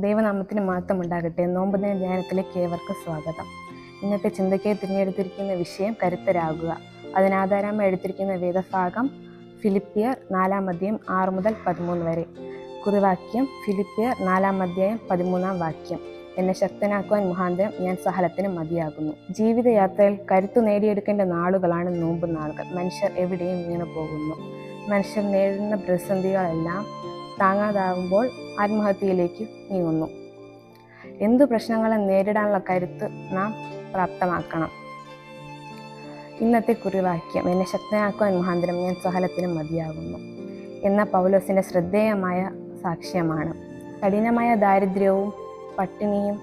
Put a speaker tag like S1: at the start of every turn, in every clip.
S1: ദൈവനാമത്തിന് മഹത്വം ഉണ്ടാകട്ടെ. നോമ്പ് ദിന ധ്യാനത്തിലേക്ക് ഏവർക്കും സ്വാഗതം. ഇന്നത്തെ ചിന്തയ്ക്കായി തിരഞ്ഞെടുത്തിരിക്കുന്ന വിഷയം കരുത്തരാകുക. അതിനാധാരമായി എടുത്തിരിക്കുന്ന വേദഭാഗം ഫിലിപ്പിയർ 4:6-13 വരെ. കുറിവാക്യം ഫിലിപ്പിയർ 4:13 എന്നെ ശക്തനാക്കുവാൻ മുഖാന്തരം ഞാൻ സഹനത്തിന് മതിയാകുന്നു. ജീവിതയാത്രയിൽ കരുത്തു നേടിയെടുക്കേണ്ട നാളുകളാണ് നോമ്പ് നാളുകൾ. മനുഷ്യർ എവിടെയും വീണു പോകുന്നു. മനുഷ്യർ നേരിടുന്ന പ്രതിസന്ധികളെല്ലാം താങ്ങാതാവുമ്പോൾ ആത്മഹത്യയിലേക്ക് നീങ്ങുന്നു. എന്തു പ്രശ്നങ്ങളും നേരിടാനുള്ള കരുത്ത് നാം പ്രാപ്തമാക്കണം. ഇന്നത്തെ കുറിവാക്യം എന്നെ ശക്തനാക്കുവാൻ മുഖാന്തരം ഞാൻ സഹനത്തിന് മതിയാകുന്നു എന്ന പൗലോസിൻ്റെ ശ്രദ്ധേയമായ സാക്ഷ്യമാണ്. കഠിനമായ ദാരിദ്ര്യവും പട്ടിണിയും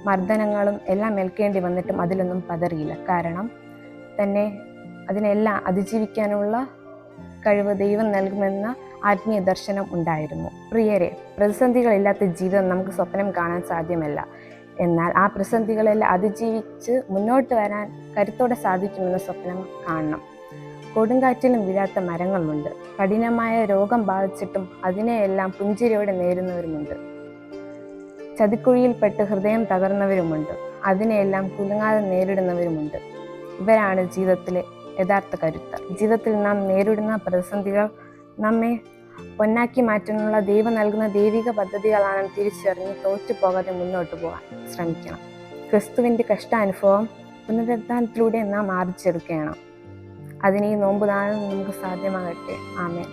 S1: മർദ്ദനങ്ങളും എല്ലാം ഏൽക്കേണ്ടി വന്നിട്ടും അതിലൊന്നും പതറിയില്ല. കാരണം തന്നെ അതിനെല്ലാം അതിജീവിക്കാനുള്ള കഴിവ് ദൈവം നൽകുമെന്ന ആത്മീയ ദർശനം ഉണ്ടായിരുന്നു. പ്രിയരെ, പ്രതിസന്ധികളില്ലാത്ത ജീവിതം നമുക്ക് സ്വപ്നം കാണാൻ സാധ്യമല്ല. എന്നാൽ ആ പ്രതിസന്ധികളെല്ലാം അതിജീവിച്ച് മുന്നോട്ട് വരാൻ കരുത്തോടെ സാധിക്കുമെന്ന സ്വപ്നം കാണണം. കൊടുങ്കാറ്റിലും വീഴാത്ത മരങ്ങളുണ്ട്. കഠിനമായ രോഗം ബാധിച്ചിട്ടും അതിനെയെല്ലാം പുഞ്ചിരിയോടെ നേരുന്നവരുമുണ്ട്. ചതിക്കുഴിയിൽപ്പെട്ട് ഹൃദയം തകർന്നവരുമുണ്ട്. അതിനെയെല്ലാം കുലുങ്ങാതെ നേരിടുന്നവരുമുണ്ട്. ഇവരാണ് ജീവിതത്തിലെ യഥാർത്ഥ കരുത്തർ. ജീവിതത്തിൽ നാം നേരിടുന്ന പ്രതിസന്ധികൾ നമ്മെ പൊന്നാക്കി മാറ്റാനുള്ള ദൈവം നൽകുന്ന ദൈവിക പദ്ധതികളാണെന്ന് തിരിച്ചറിഞ്ഞ് തോറ്റുപോകാതെ മുന്നോട്ട് പോകാൻ ശ്രമിക്കണം. ക്രിസ്തുവിൻ്റെ കഷ്ടാനുഭവം പുനരുദ്ധാനത്തിലൂടെ നാം ആർജിച്ചെടുക്കണം. അതിന് ഈ നോമ്പ് നാളും നമുക്ക് സാധ്യമാകട്ടെ. ആമേൻ.